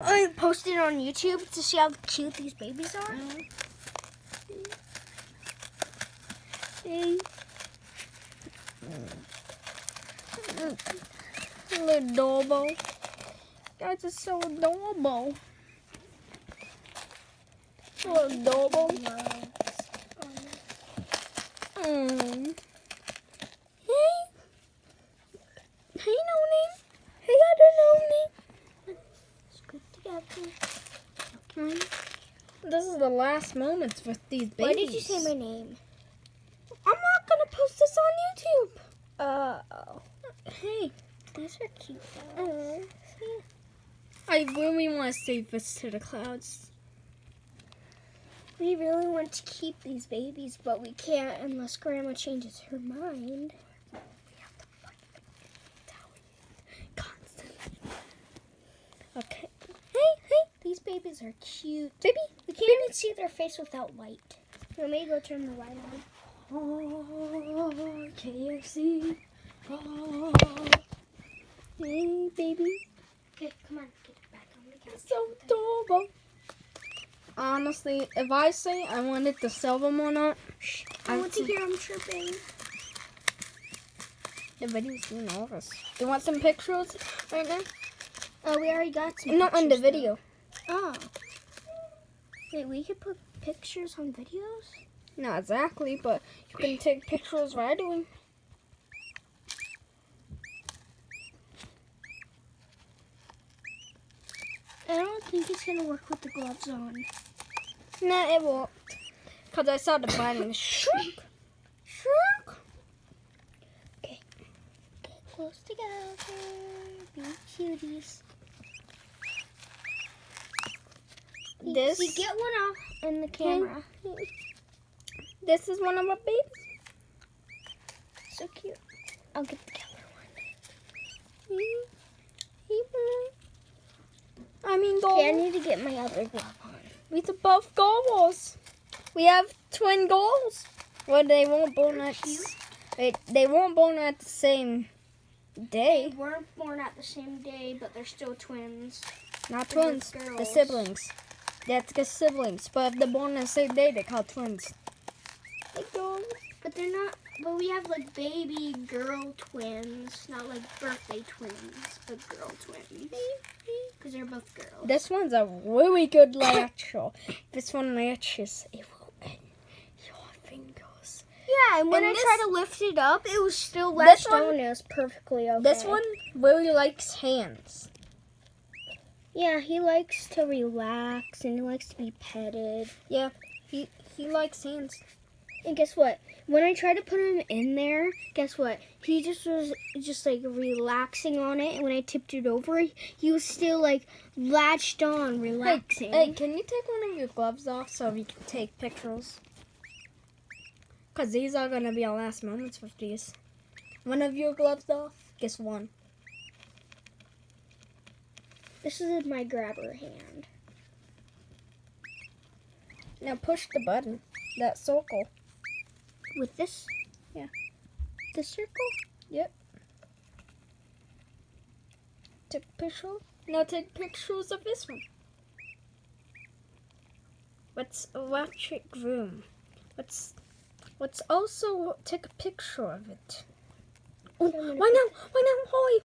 I posted it on YouTube to see how cute these babies are. Hey. They're adorable. Guys, it's so adorable. So adorable. Hey. Hey, no name. Hey, other no name. Let's go together. Okay. This is the last moments with these babies. Why did you say my name? I'm not gonna post this on YouTube. Oh. Hey. These are cute though. I really want to save this to the clouds. We really want to keep these babies, but we can't unless Grandma changes her mind. We have to fight it constantly. Okay. Hey, these babies are cute. Baby, We can't even see their face without light. Let me go turn the light on. Oh, KFC. Oh. Hey, baby. Okay, come on, get back on the couch. So adorable. Honestly, if I say I wanted to sell them or not, I want to hear them chirping. The video's doing all this. Do you want some pictures right now? Oh, we already got some. Not in the pictures, video. though. Oh. Wait, we could put pictures on videos? Not exactly, but you can take pictures right away. I don't think it's gonna work with the gloves on. Nah, it won't. Because I saw the button shrink. Shrink. Okay. Get close together. Be cuties. This, You get one off in the camera. this is one of my babies. So cute. I'll get the camera one. I mean, Okay, I goals. need to get my other glove on. We have both goals. We have twin goals. Well, they won't born at they won't born at the same day. They weren't born at the same day, but they're still twins. Not They're twins. both The girls. siblings. That's the siblings. But if they're born on the same day, they're called twins. But they're not. But we have like baby girl twins, not like birthday twins, but girl twins. Because they're both girls. This one's a really good latch. This one latches, it will end your fingers. Yeah, and when And I this- tried to lift it up, it was still This latched one- on. It was perfectly okay. This one really likes hands. Yeah, he likes to relax and he likes to be petted. Yeah, he likes hands. And guess what? When I tried to put him in there, guess what? He just was just like relaxing on it, and when I tipped it over, he was still like latched on, relaxing. Hey, can you take one of your gloves off so we can take pictures? Because these are going to be our last moments with these. One of your gloves off, guess one. This is my grabber hand. Now push the button, that circle. With this? Yeah. The circle? Yep. Take a picture. Now take pictures of this one. Let's electric room. Let's also take a picture of it. Oh, why now? Why now? Holy!